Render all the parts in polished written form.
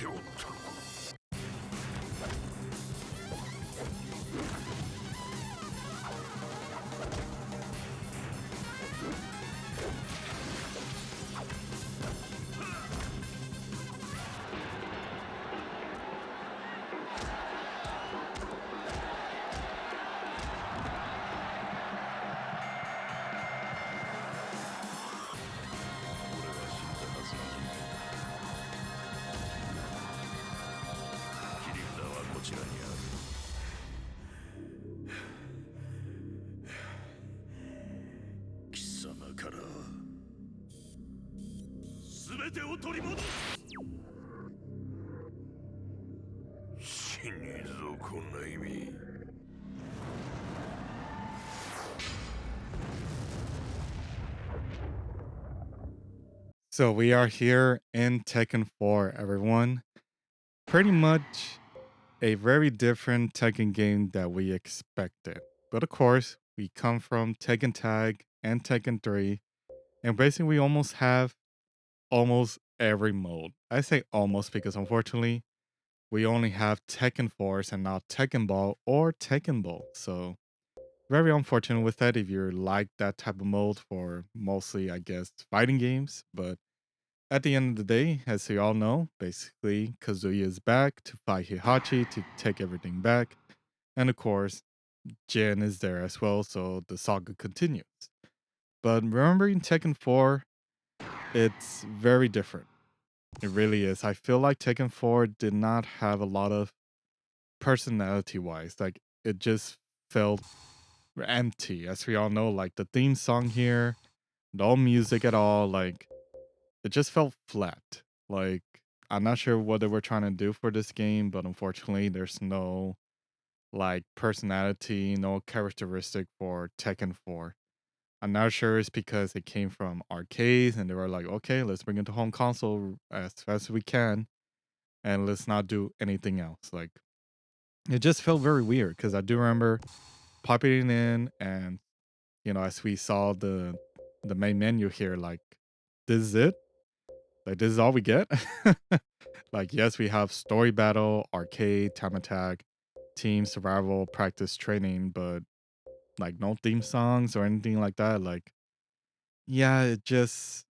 ておったのか。こちらにある。貴様から全てを取り戻す。死にぞこんな意味。So we are here in Tekken 4, everyone. Pretty much a very different Tekken game that we expected. But of course, we come from Tekken Tag and Tekken 3, and basically we almost have almost every mode. I say almost because unfortunately, we only have Tekken Force and not Tekken Ball or Tekken Ball. So very unfortunate with that if you like that type of mode for mostly, I guess, fighting games. But at the end of the day, as you all know, basically Kazuya is back to fight Hihachi to take everything back. And of course, Jin is there as well, so the saga continues. But remembering Tekken 4, it's very different. It really is. I feel like Tekken 4 did not have a lot of personality wise. Like it just felt empty. As we all know, like the theme song here, no music at all. Like it just felt flat. Like I'm not sure what they were trying to do for this game, but unfortunately, there's no like personality, no characteristic for Tekken 4. I'm not sure it's because it came from arcades and they were like, okay, let's bring it to home console as fast as we can and let's not do anything else. Like it just felt very weird because I do remember popping in and as we saw the main menu here, like this is it? Like this is all we get? Like yes, we have story battle, arcade, time attack, team survival, practice training, but like no theme songs or anything like that. Like yeah, it just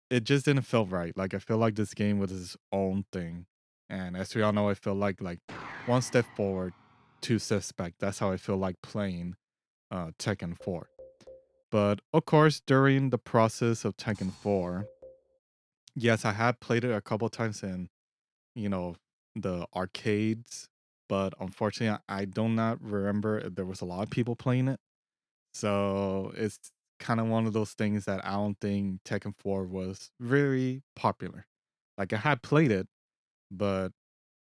didn't feel right. Like I feel like this game was its own thing. And as we all know, I feel like one step forward, two steps back. That's how I feel like playing Tekken 4. But of course, during the process of Tekken 4, yes, I had played it a couple times in, you know, the arcades, but unfortunately, I do not remember if there was a lot of people playing it. So it's kind of one of those things that I don't think Tekken 4 was very popular. Like I had played it, but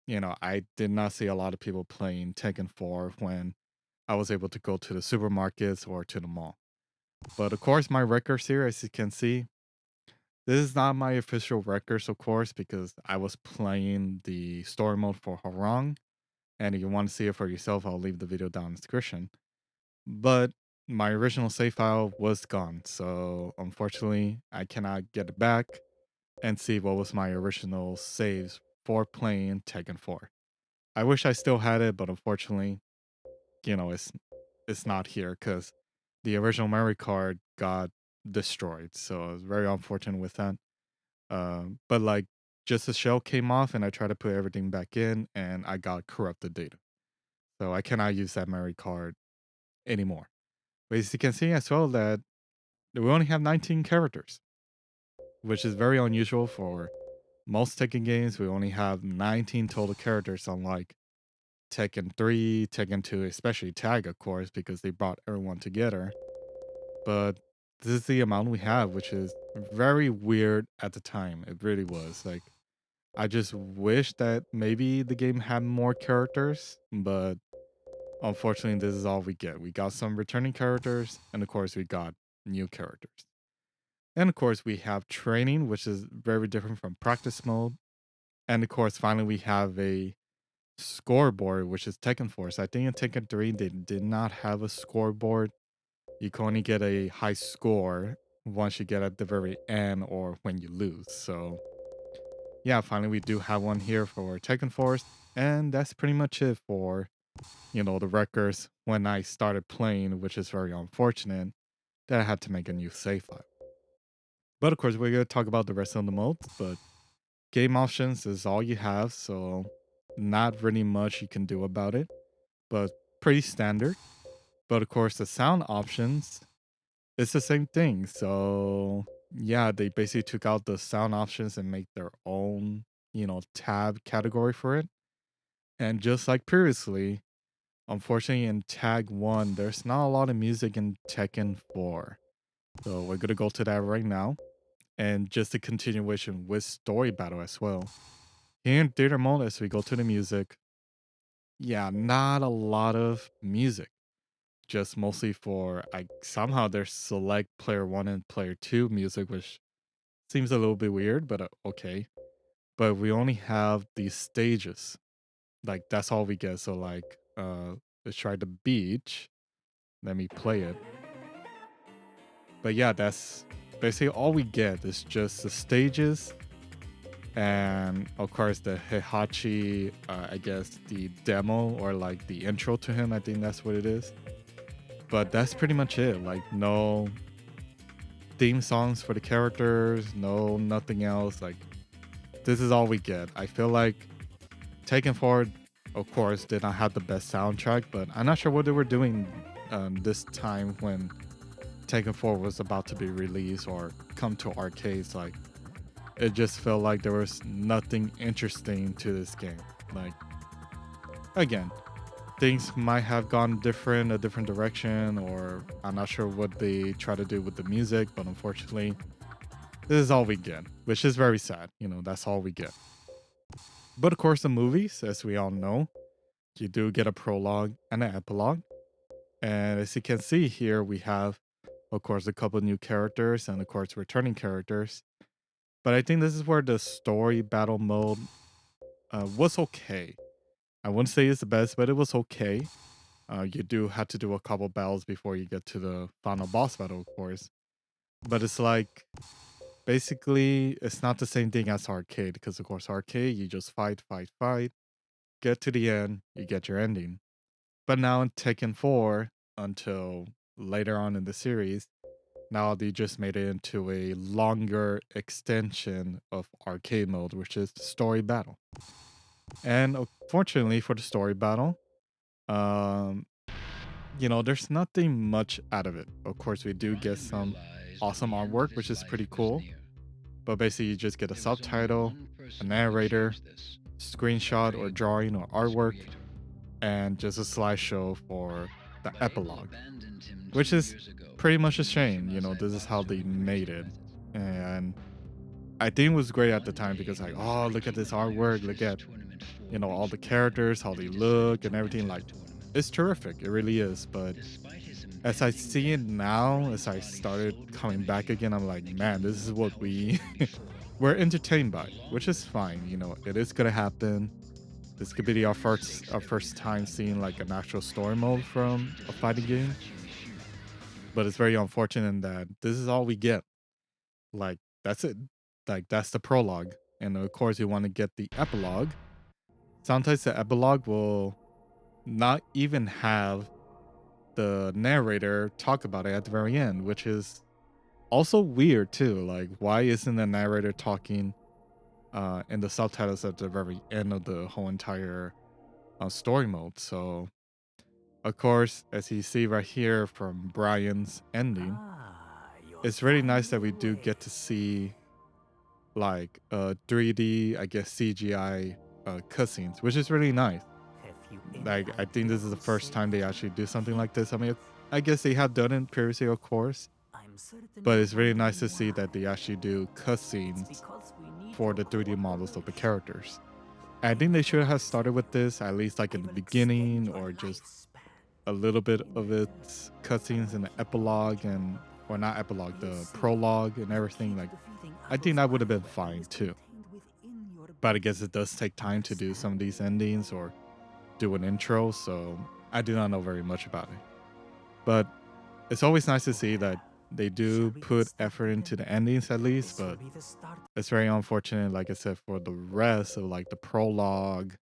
I did not see a lot of people playing Tekken 4 when I was able to go to the supermarkets or to the mall. But of course, my records here, as you can see, this is not my official records, of course, because I was playing the story mode for Harang. And if you want to see it for yourself, I'll leave the video down in the description. But my original save file was gone. So unfortunately, I cannot get it back and see what was my original saves for playing Tekken 4. I wish I still had it, but unfortunately, it's not here because the original memory card got destroyed. So I was very unfortunate with that. But like just the shell came off and I tried to put everything back in and I got corrupted data. So I cannot use that memory card anymore. But as you can see as well that we only have 19 characters, which is very unusual for most Tekken games. We only have 19 total characters, unlike Tekken 3, Tekken 2, especially Tag, of course, because they brought everyone together. But this is the amount we have, which is very weird at the time. It really was. Like, I just wish that maybe the game had more characters, but unfortunately, this is all we get. We got some returning characters, and of course, we got new characters. And of course, we have training, which is very different from practice mode. And of course, finally, we have a scoreboard, which is Tekken Force. I think in Tekken 3, they did not have a scoreboard. You can only get a high score once you get at the very end or when you lose. So yeah, finally we do have one here for Tekken Force, and that's pretty much it for the records when I started playing, which is very unfortunate that I had to make a new save file. But of course, we're gonna talk about the rest of the modes, but game options is all you have, so not really much you can do about it, but pretty standard. But of course, the sound options, it's the same thing. So yeah, they basically took out the sound options and make their own, tab category for it. And just like previously, unfortunately in tag 1, there's not a lot of music in Tekken 4. So we're gonna go to that right now. And just a continuation with story battle as well. Here in theater mode, as we go to the music, yeah, not a lot of music. Just mostly for somehow there's select player 1 and player 2 music, which seems a little bit weird, but okay. But we only have these stages. Like that's all we get. So let's try the beach. Let me play it. But yeah, that's basically all we get is just the stages and of course the Heihachi, I guess the demo or like the intro to him. I think that's what it is. But that's pretty much it. Like no theme songs for the characters, no nothing else. Like this is all we get. I feel like Taken Forward, of course, did not have the best soundtrack, but I'm not sure what they were doing this time when Taken Forward was about to be released or come to arcades. Like it just felt like there was nothing interesting to this game. Like again, things might have gone a different direction, or I'm not sure what they try to do with the music, but unfortunately, this is all we get, which is very sad. That's all we get. But of course, the movies, as we all know, you do get a prologue and an epilogue. And as you can see here, we have, of course, a couple new characters and, of course, returning characters. But I think this is where the story battle mode was okay. I wouldn't say it's the best, but it was okay. You do have to do a couple battles before you get to the final boss battle, of course. But it's like basically it's not the same thing as arcade because, of course, arcade you just fight, fight, fight, get to the end, you get your ending. But now in Tekken 4, until later on in the series, now they just made it into a longer extension of arcade mode, which is story battle. And unfortunately for the story battle, um, there's nothing much out of it. Of course, we do get some awesome artwork, which is pretty cool. But basically, you just get a subtitle, a narrator, screenshot or drawing or artwork, and just a slideshow for the epilogue, which is pretty much a shame. This is how they made it. And I think it was great at the time because, like, oh, look at this artwork, look at, all the characters, how they look and everything. Like, it's terrific. It really is. But as I see it now, as I started coming back again, I'm like, man, this is what we're entertained by, which is fine. It is gonna happen. This could be our first time seeing like an actual story mode from a fighting game. But it's very unfortunate that this is all we get. Like that's it. Like that's the prologue. And of course you want to get the epilogue. Sometimes the epilogue will not even have the narrator talk about it at the very end, which is also weird too. Like, why isn't the narrator talking in the subtitles at the very end of the whole entire story mode? So, of course, as you see right here from Brian's ending, it's really nice that we do get to see like 3D, I guess CGI cutscenes, which is really nice. Like, I think this is the first time they actually do something like this. I mean, I guess they have done it previously, of course, but it's really nice to see that they actually do cutscenes for the 3D models of the characters. I think they should have started with this at least like in the beginning, or just a little bit of its cutscenes in the epilogue and or not epilogue, the prologue and everything. Like, I think that would have been fine too. But I guess it does take time to do some of these endings or do an intro, so I do not know very much about it. But it's always nice to see that They do put effort into the endings at least, but it's very unfortunate, like I said, for the rest of like the prologue,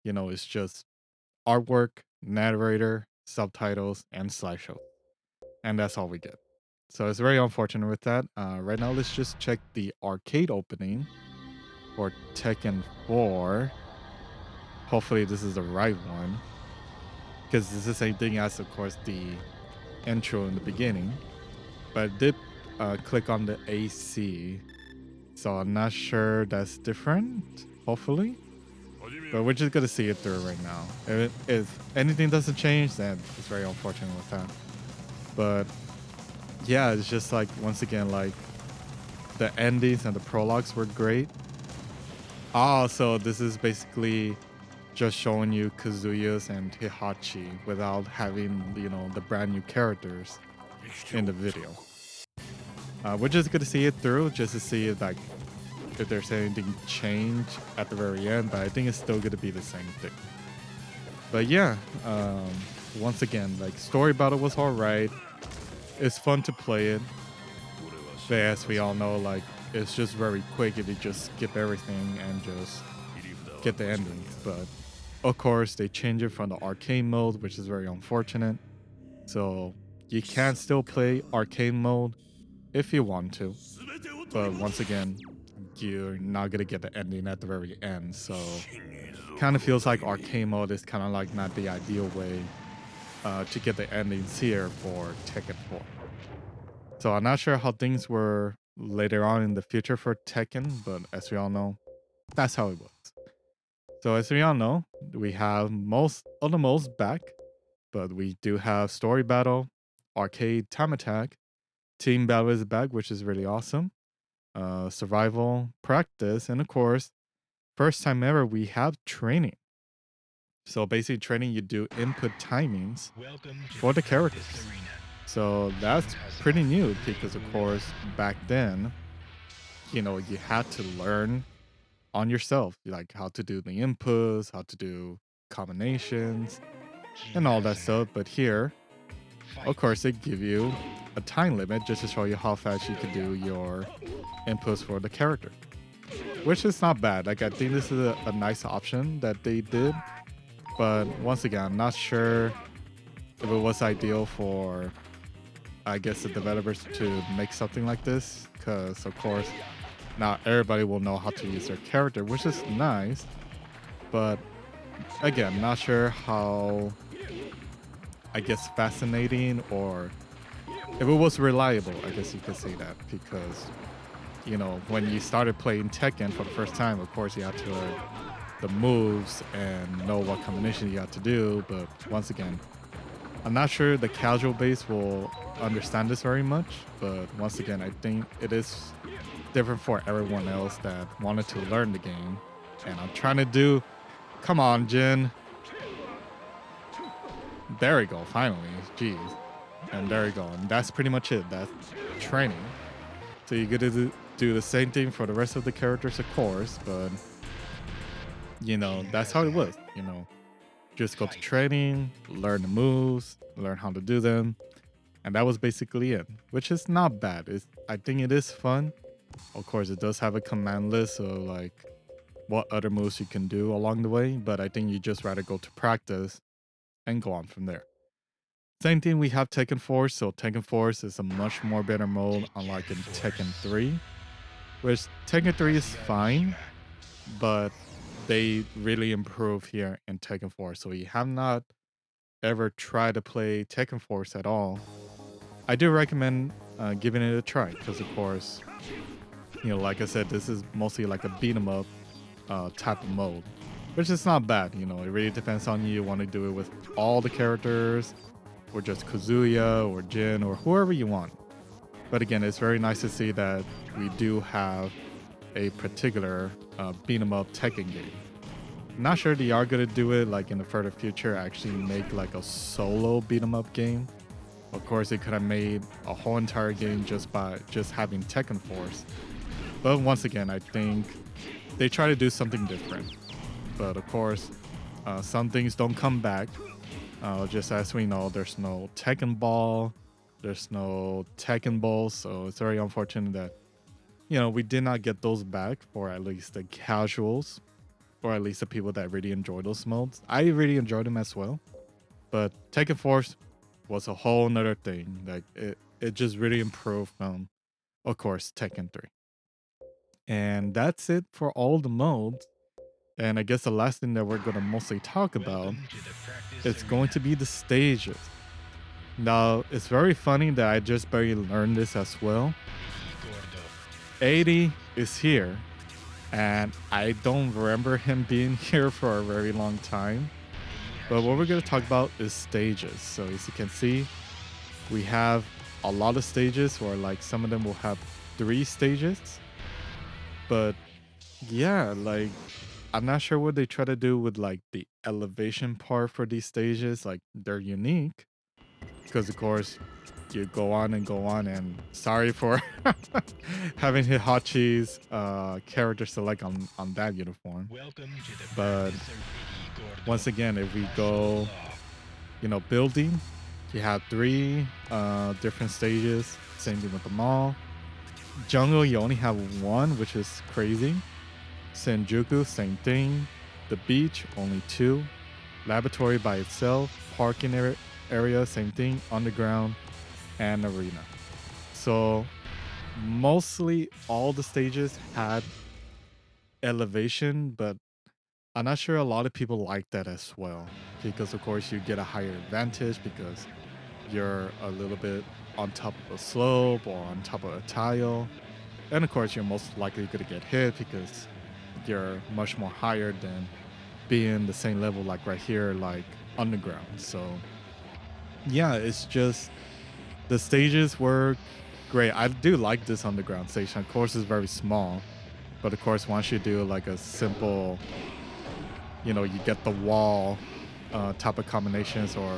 it's just artwork, narrator, subtitles, and slideshow. And that's all we get. So it's very unfortunate with that. Right now, let's just check the arcade opening for Tekken 4. Hopefully, this is the right one, because it's the same thing as, of course, the intro in the beginning. But I did click on the AC, so I'm not sure that's different, hopefully. But we're just gonna see it through right now. If anything doesn't change, then it's very unfortunate with that. But yeah, it's just like, once again, like the endings and the prologues were great. So this is basically just showing you Kazuya's and Hihachi without having, the brand new characters in the video. We're just gonna see it through just to see if there's anything change at the very end, but I think it's still gonna be the same thing. But yeah, once again, like, story battle was alright. It's fun to play it. But as we all know, like, it's just very quick if you just skip everything and just get the endings. But of course, they change it from the arcade mode, which is very unfortunate. So you can still play arcade mode if you want to. But once again, you're not gonna get the ending at the very end. So kind of feels like arcade mode is kind of like not the ideal way to get the endings here for Tekken 4. So I'm not sure how things were later on in the future for Tekken, but as we all know, that's how it was. So as we all know, we have most of the modes back, but we do have story battle, arcade time attack, team battle is back, which is really awesome. Survival, practice, and of course, first time ever we have training. So basically, training, you do input timings for the characters. So that's pretty new because, of course, back then, you had to learn on yourself, like how to do the inputs, how to do combinations, and all that stuff. But here, of course, they give you a time limit just to show you how fast you can do your inputs for the character, which is not bad. Like, I think this is a nice option that they did. But once again, I'm not sure if it was ideal for, I guess, the developers to make something like this, because of course not everybody will know how to use their character, which is nice. But again, not sure how, I guess, fascinating, or if it was reliable, I guess you could say that, because when you started playing Tekken for the first time, of course you had to learn the moves and know what combination you have to do. But once again, I'm not sure the casual base will understand this very much. But once again, I think it is different for everyone else that wanted to learn the game. And I'm trying to do, come on, Jin. There we go, finally, jeez. And there we go, and that's pretty much it. That's training. So you're gonna do the same thing for the rest of the characters, of course, but that's how it was. Just go to training, learn the moves, learn how to do them, and that was basically it, which is not bad. I think it is fun. Of course, it does have a command list of like what other moves you can do along the way, but I think you just rather go to practice and go on from there. Same thing, we have Tekken Force. So Tekken Force is a much more better mode, unlike in Tekken 3, which Tekken 3 is fine, but they really improve here in Tekken 4. So you have not ever tried to play Tekken Force at all, I do recommend giving it a try, because of course, like I said, this is mostly like a beat 'em up type of mode, which is not bad. It really depends on you. You want to do it with all the characters, or just Kazuya or Jin or whoever you want. But again, it's very nice to see that we do have a particular beat 'em up Tekken game. Not sure they are gonna do it like in the further future, actually make like a solo beat 'em up game. Of course, they could have made a whole entire game just by having Tekken Force. But once again, I think they try to do something different. But of course, some things don't come back. Just as we know, there's no Tekken Ball, There's no Tekken Balls, so it's very unfortunate that we did not get those back for at least the casuals, or at least the people that really enjoy those modes. I really enjoyed them as well, but Tekken Force was a whole nother thing. Like it just really improved on, of course, Tekken 3. And that's it for all the modes. And I guess the last thing that we're going to mostly talk about is going to be the stages. Now, it's very funny that I just barely learned this as well. 80 is here, and I don't remember him being here for a very long time. But what we're going to talk about is stages. So as you can see, we have a lot of stages, or like some of them will have 3 stages. But yeah, like I'm not sure what they try to do with like the elevation part for these stages. Like they're unique because of course you go on and go on, and sorry for having Hihachi's character select on that uniform. But once again, if we go, building, you have 3 different stages. Same thing with the mall. Jungle, you only have 1, which is crazy. Senjuku, same thing. The beach, only 2. Laboratory by itself. Parking area, same thing. Underground and arena. So mostly all the stages had elevation, but I'm not sure a lot of people like that as well. Because of course you get a higher advantage because you're a little bit on top of a slope or on top of a tile. And of course you're most likely going to get hit because you're much more higher than being the same level like right here, like underground. So yeah, it's just the stages were great. I do like this underground station. Of course, it's very small, but of course, once you do like a simple, you get the wall type of combinations, or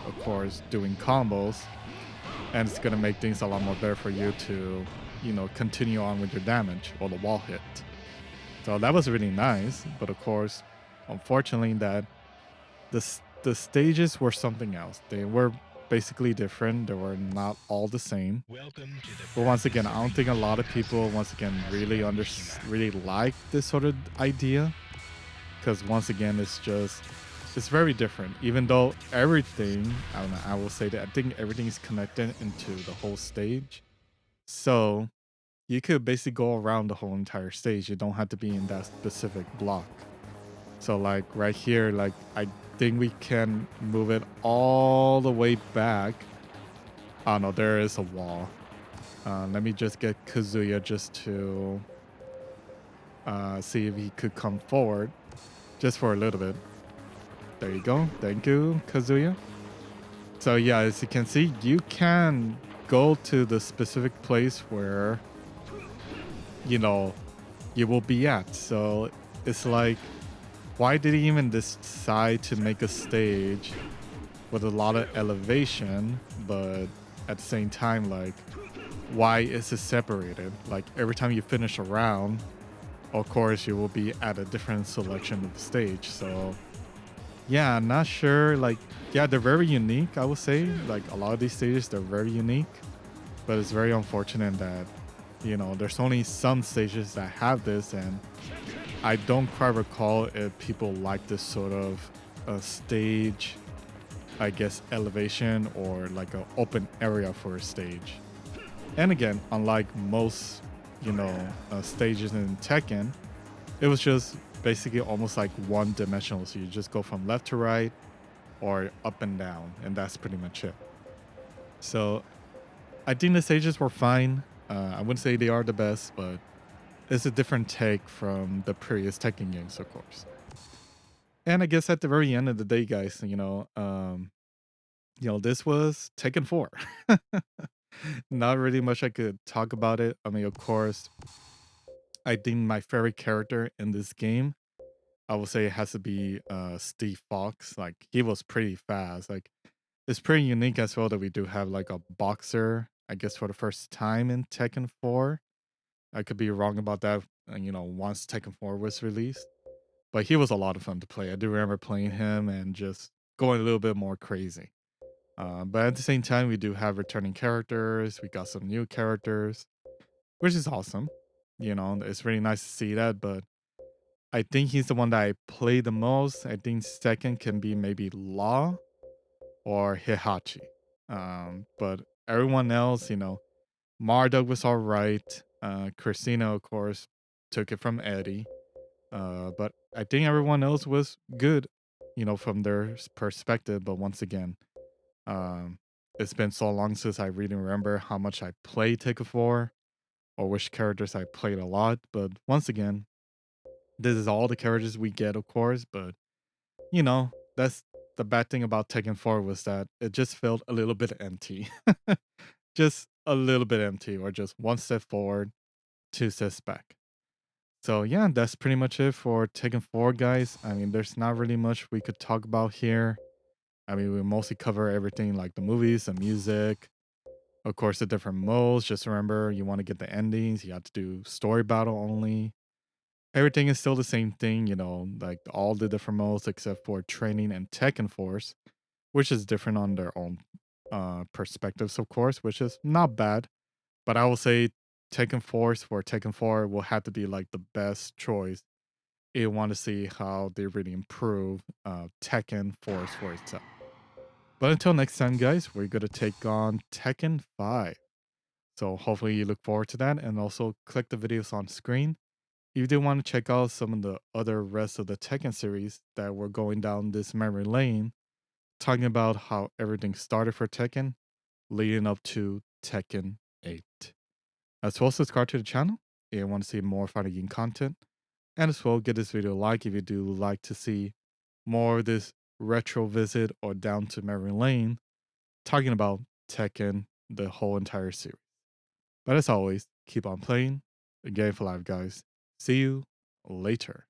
of course, doing combos, and it's gonna make things a lot more better for you to, continue on with your damage or the wall hit. So that was really nice, but of course, unfortunately, that the stages were something else. They were basically different. They were not all the same. But once again, I don't think a lot of people really like this sort of idea, because once again, it's very different. Even though everything, I don't know, I will say that I think everything is connected into the whole stage. So you could basically go around the whole entire stage. You don't have to be in that specific block. So like right here, like I think we can move it all the way back. Oh no, there is a wall. Let me just get Kazuya just to see if he could come forward just for a little bit. There you go. Thank you, Kazuya. So yeah, as you can see, you can go to the specific place where, you will be at. So it's like, why did he even decide to make a stage with a lot of elevation, but at the same time, like, why is it separated? Like, every time you finish a round, of course, you will be at a different selection of the stage. So, yeah, I'm not sure. Like, yeah, they're very unique, I would say. Like, a lot of these stages, they're very unique, but it's very unfortunate that, there's only some stages that have this, and I don't quite recall if people like this sort of stage, I guess, elevation or like an open area for a stage. And again, unlike most, stages in Tekken, it was just basically almost like one dimensional. So you just go from left to right or up and down, and that's pretty much it. So I think the stages were fine. I wouldn't say they are the best, but it's a different take from the previous Tekken games, of course. And I guess at the very end of the day, guys, this was Tekken 4. Not really much I could talk about it. I mean, of course, I think my favorite character in this game, I would say it has to be Steve Fox. Like, he was pretty fast. Like, it's pretty unique as well that we do have like a boxer, I guess, for the first time in Tekken 4. I could be wrong about that, once Tekken 4 was released. But he was a lot of fun to play. I do remember playing him and just going a little bit more crazy. But at the same time, we do have returning characters. We got some new characters, which is awesome. You know, it's really nice to see that. But I think he's the one that I play the most. I think second can be maybe Law or Hihachi. But everyone else, you know, Marduk was all right. Christina, of course, took it from Eddie. But I think everyone else was good, you know, from their perspective. But once again, um, it's been so long since I really remember how much I played Tekken 4 or which characters I played a lot. But once again, this is all the characters we get, of course. But you know, that's the bad thing about Tekken 4 was that it just felt a little bit empty. Just a little bit empty, or just one step forward, two steps back. So yeah, that's pretty much it for Tekken 4, guys. I mean, there's not really much we could talk about here. I mean, we mostly cover everything like the movies, the music, of course, the different modes. Just remember, you want to get the endings, you have to do story battle only. Everything is still the same thing, you know, like all the different modes except for training and Tekken Force, which is different on their own perspectives, of course, which is not bad. But I will say Tekken Force for Tekken 4 will have to be like the best choice. You want to see how they really improve Tekken Force for itself. But until next time, guys, we're going to take on Tekken 5. So hopefully you look forward to that and also click the videos on screen. If you do want to check out some of the other rest of the Tekken series that we're going down this memory lane, talking about how everything started for Tekken, leading up to Tekken 8. As well, subscribe to the channel if you want to see more fighting game content. And as well, give this video a like if you do like to see more of this retro visit or down to memory lane, talking about Tekken, the whole entire series. But as always, keep on playing the game for life, guys. See you later.